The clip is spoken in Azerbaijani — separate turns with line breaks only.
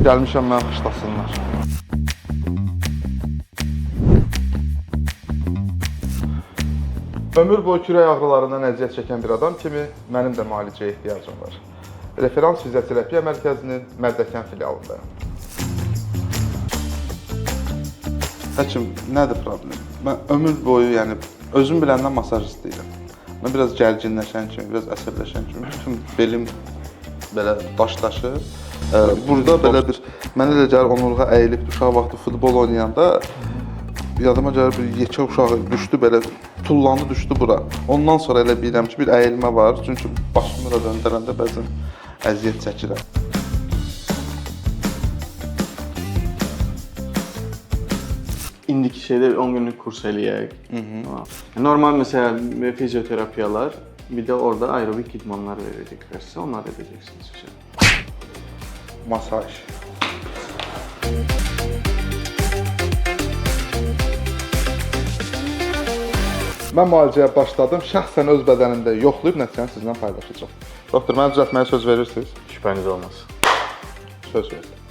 Gəlmişəm mən xışlasınlar. Ömür boyu kürək ağrılarından əziyyət çəkən bir adam kimi mənim də müalicəyə ehtiyacım var. Referans fizioterapiya mərkəzinin Mərdəkan filialındayım. Həkim, nədir problem? Mən ömür boyu, yəni özüm biləndən masaj istəyirəm. Mən biraz gərginləşən kimi, biraz əsəbləşən kimi, bütün belim belə daşlaşır. Burada belə bir, mənə elə gəlir onurğa əyilib, uşaq vaxtı futbol oynayanda yadıma gəlir bir yekə uşağı düşdü, belə tullandı düşdü bura. Ondan sonra elə bilirəm ki, bir əyilmə var, çünki başımı da döndərəndə bəzən əziyyət çəkirəm.
İndiki şeydə 10 günlük kurs eləyək. Normal mesela fizyoterapiyalar, bir de orada aerobik idmanlar verecekler size, onlar edeceksiniz.
Masaj. Mən müalicəyə başladım, şəxsən öz bədənimdə yoxlayıb nəticəni sizinlə paylaşacağım. Doktor, mənə düzəltməyə söz verirsiniz?
Şüpheniz olmaz.
Söz verin.